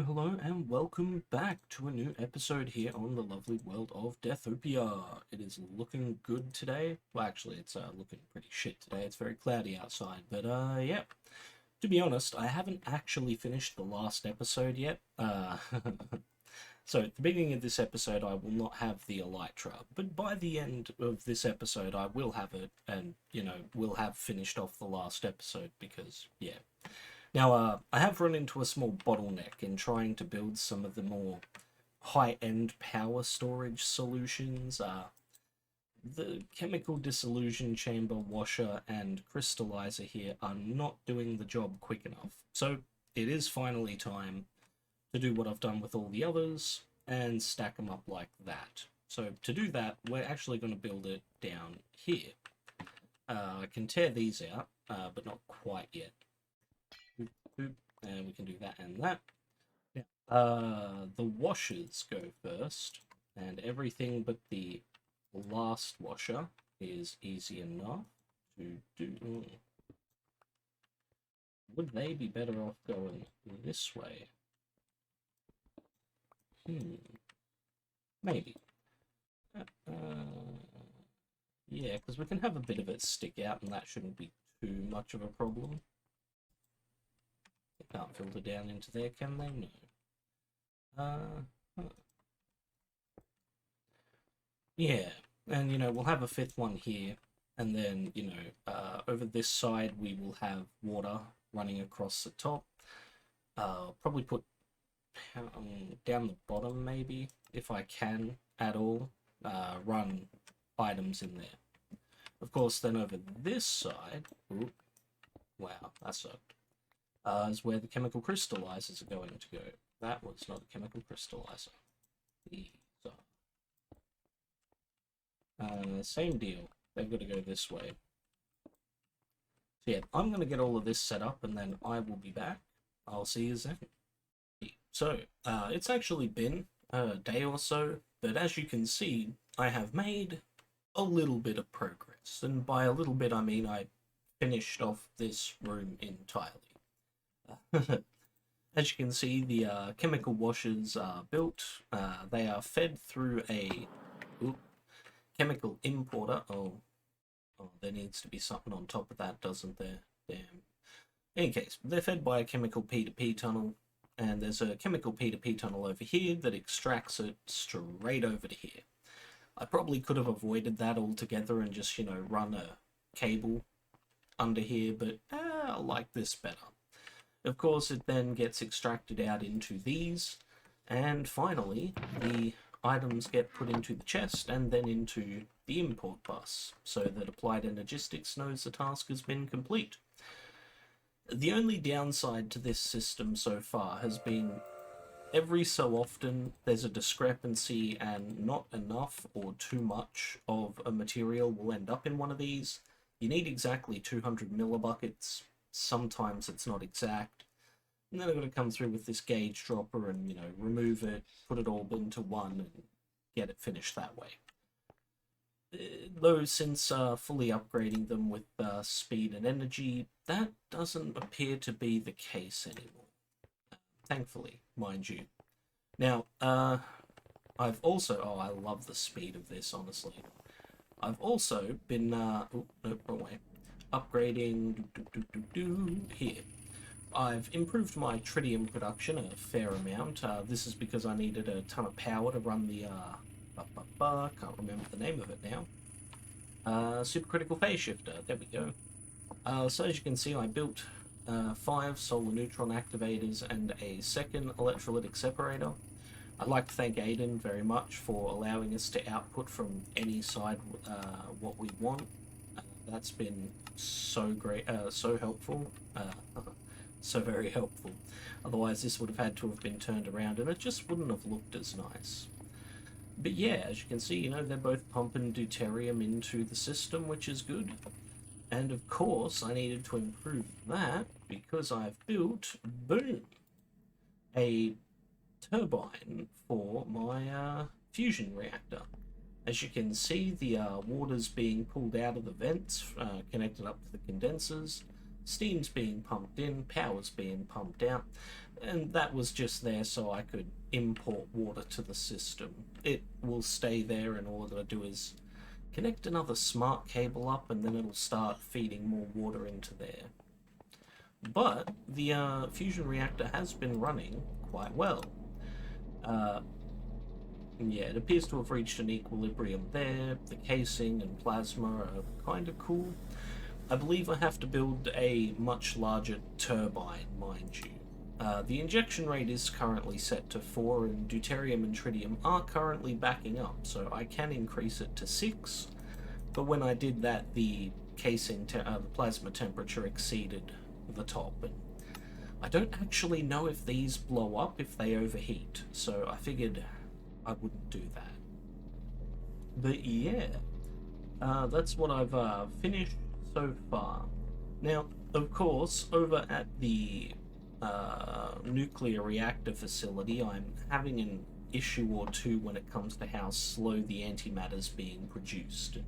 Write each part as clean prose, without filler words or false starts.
Hello, and welcome back to a new episode here on the lovely world of Deathopia. It is looking good today. Well, actually, it's looking pretty shit today. It's very cloudy outside, but yeah. To be honest, I haven't actually finished the last episode yet. So at the beginning of this episode, I will not have the Elytra, but by the end of this episode, I will have it, and will have finished off the last episode because, yeah. Now, I have run into a small bottleneck in trying to build some of the more high-end power storage solutions. The chemical dissolution chamber, washer, and crystallizer here are not doing the job quick enough. So it is finally time to do what I've done with all the others and stack them up like that. So to do that, we're actually going to build it down here. I can tear these out, but not quite yet. And we can do that and that. The washers go first, and everything but the last washer is easy enough to do. Would they be better off going this way? Maybe. Yeah, because we can have a bit of it stick out, and that shouldn't be too much of a problem. They can't filter down into there, can they? No. Yeah, and we'll have a fifth one here, and then over this side we will have water running across the top. Probably put down the bottom maybe, if I can at all, run items in there. Of course, then over this side, ooh, wow, that sucked. Is where the chemical crystallizers are going to go. That was not a chemical crystallizer. These are. Same deal. They've got to go this way. So yeah, I'm going to get all of this set up and then I will be back. I'll see you then. So, it's actually been a day or so, but as you can see, I have made a little bit of progress. And by a little bit, I mean I finished off this room entirely. As you can see, the chemical washers are built. They are fed through a chemical importer. Oh, there needs to be something on top of that, doesn't there? Damn. In any case, they're fed by a chemical P2P tunnel, and there's a chemical P2P tunnel over here that extracts it straight over to here. I probably could have avoided that altogether and just, run a cable under here, but I like this better. Of course, it then gets extracted out into these, and finally, the items get put into the chest and then into the import bus, so that Applied Energistics knows the task has been complete. The only downside to this system so far has been every so often there's a discrepancy and not enough or too much of a material will end up in one of these. You need exactly 200 millibuckets. Sometimes it's not exact, and then I've got to come through with this gauge dropper and remove it, put it all into one and get it finished that way. Though since fully upgrading them with speed and energy, that doesn't appear to be the case anymore, thankfully, mind you. Now I've also, I love the speed of this, honestly. I've also been oh no, wrong way, upgrading here. I've improved my tritium production a fair amount. This is because I needed a ton of power to run the can't remember the name of it now. Supercritical phase shifter. There we go. So as you can see, I built 5 solar neutron activators and a second electrolytic separator. I'd like to thank Aiden very much for allowing us to output from any side what we want. That's been so great, so helpful, so very helpful. Otherwise this would have had to have been turned around and it just wouldn't have looked as nice. But yeah, as you can see, they're both pumping deuterium into the system, which is good. And of course, I needed to improve that because I've built, boom, a turbine for my fusion reactor. As you can see, the water's being pulled out of the vents, connected up to the condensers. Steam's being pumped in, power's being pumped out. and that was just there so I could import water to the system. It will stay there, and all I've got to do is connect another smart cable up, and then it'll start feeding more water into there. But the fusion reactor has been running quite well. Yeah, it appears to have reached an equilibrium there. The casing and plasma are kind of cool. I believe I have to build a much larger turbine, mind you. The injection rate is currently set to 4, and deuterium and tritium are currently backing up, so I can increase it to 6. But when I did that, the the plasma temperature exceeded the top, and I don't actually know if these blow up if they overheat, so I figured I wouldn't do that. But yeah, that's what I've finished so far. Now, of course, over at the nuclear reactor facility, I'm having an issue or two when it comes to how slow the antimatter's being produced.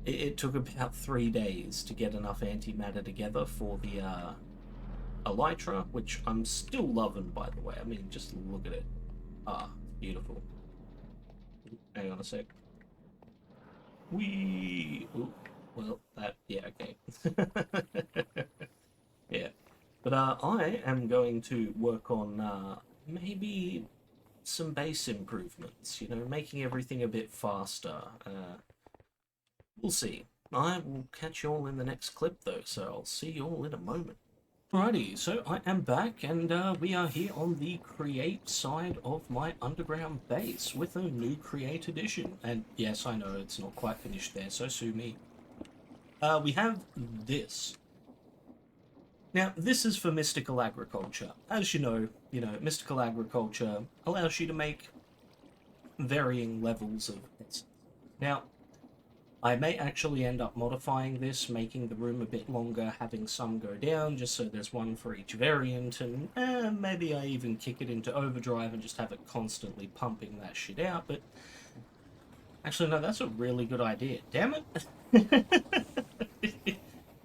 It took about 3 days to get enough antimatter together for the elytra, which I'm still loving, by the way. I mean, just look at it. Ah, beautiful. Hang on a sec. Wee. Ooh, well, that, yeah, okay. Yeah. But I am going to work on maybe some base improvements, making everything a bit faster. We'll see. I will catch you all in the next clip, though, so I'll see you all in a moment. Alrighty, so I am back, and we are here on the create side of my underground base with a new create edition. And yes, I know it's not quite finished there, so sue me. We have this. Now, this is for mystical agriculture. As you know, mystical agriculture allows you to make varying levels of essence. Now, I may actually end up modifying this, making the room a bit longer, having some go down, just so there's one for each variant, and maybe I even kick it into overdrive and just have it constantly pumping that shit out, but actually, no, that's a really good idea. Damn it!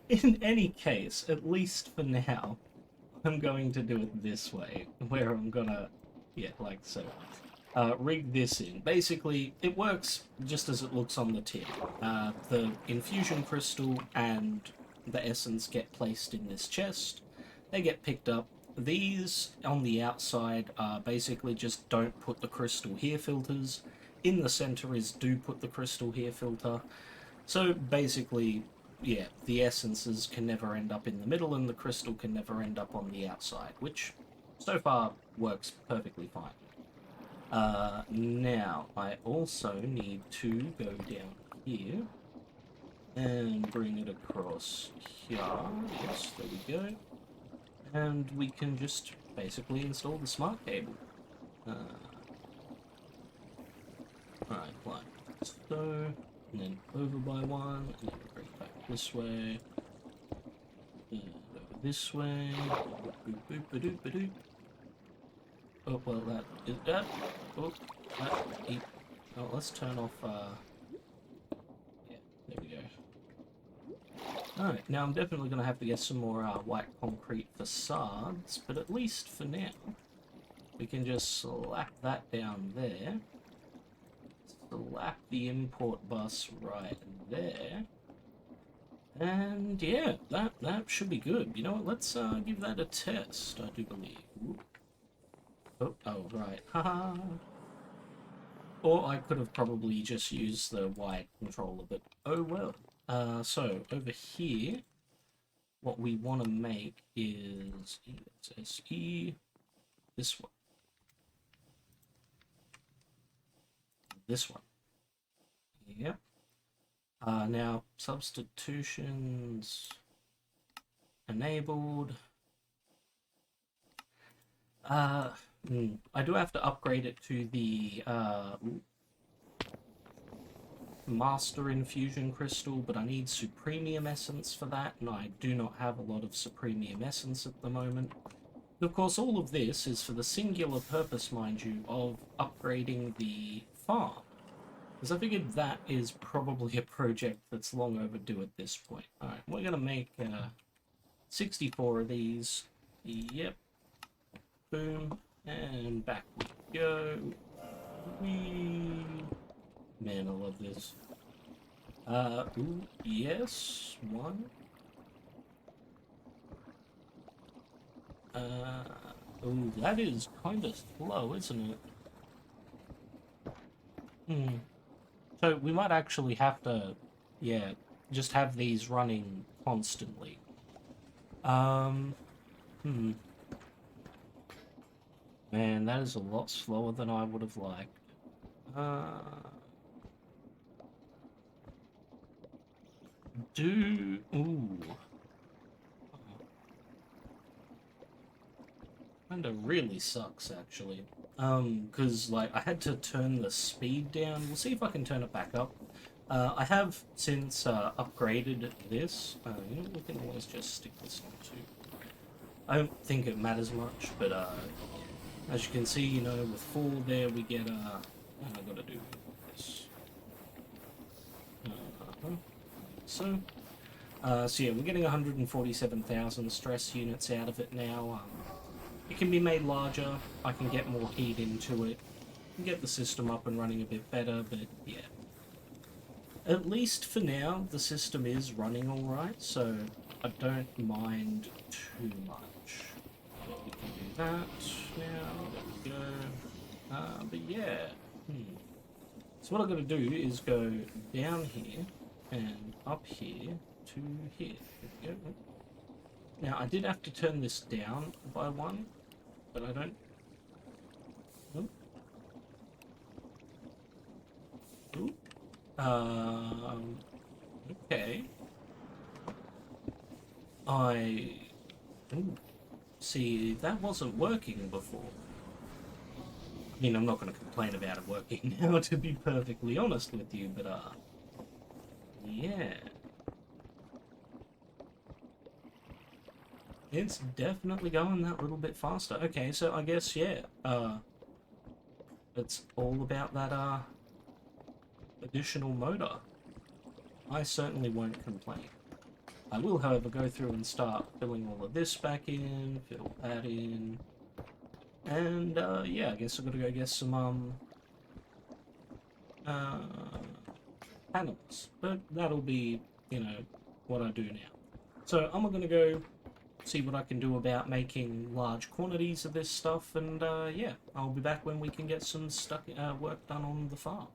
In any case, at least for now, I'm going to do it this way, where I'm gonna, yeah, like so. Rig this in. Basically, it works just as it looks on the tin. The infusion crystal and the essence get placed in this chest. They get picked up. These on the outside are basically just don't put the crystal here filters. In the center is do put the crystal here filter. So basically, yeah, the essences can never end up in the middle and the crystal can never end up on the outside, which so far works perfectly fine. Now, I also need to go down here and bring it across here. Yes, there we go. And we can just basically install the smart cable. Alright, like so, and then over by one, and then bring it back this way, and over this way. Boop, boop, boop, boop, boop, boop. Oh, well, that is that. Oh, oh, let's turn off, yeah, there we go. Alright, now I'm definitely going to have to get some more white concrete facades, but at least for now, we can just slap that down there, slap the import bus right there, and yeah, that should be good. You know what, let's give that a test, I do believe. Ooh. Oh, right. Haha. Or I could have probably just used the Y controller, but oh well. So, over here, what we want to make is SE, this one. This one. Yep. Now, substitutions enabled. I do have to upgrade it to the Master Infusion Crystal, but I need Supremium Essence for that, and I do not have a lot of Supremium Essence at the moment. Of course, all of this is for the singular purpose, mind you, of upgrading the farm. Because I figured that is probably a project that's long overdue at this point. Alright, we're going to make 64 of these. Yep. boom, and back we go. Whee. Man, I love this. Ooh, yes, one. Ooh, that is kind of slow, isn't it? Hmm. So we might actually have to, yeah, just have these running constantly. Um, hmm. Man, that is a lot slower than I would have liked. Uh, ooh. Kinda really sucks, actually. Because, like, I had to turn the speed down. We'll see if I can turn it back up. I have since upgraded this. You know, we can always just stick this on too. I don't think it matters much, but as you can see, you know, with 4 there, we get, I gotta do this. Uh-huh. So, so yeah, we're getting 147,000 stress units out of it now. It can be made larger, I can get more heat into it, and get the system up and running a bit better, but yeah. At least for now, the system is running alright, so I don't mind too much. We can do that now, there we go. But yeah, So what I'm going to do is go down here and up here to here. There we go. Now, I did have to turn this down by 1, but I don't... Oh. Ooh. Okay. Ooh. See, that wasn't working before. I mean, I'm not going to complain about it working now, to be perfectly honest with you, but, yeah. It's definitely going that little bit faster. Okay, so I guess, yeah, it's all about that, additional motor. I certainly won't complain. I will, however, go through and start filling all of this back in, fill that in, and, yeah, I guess I'm gonna go get some, panels. But that'll be, you know, what I do now. So I'm gonna go see what I can do about making large quantities of this stuff, and, yeah, I'll be back when we can get some work done on the farm.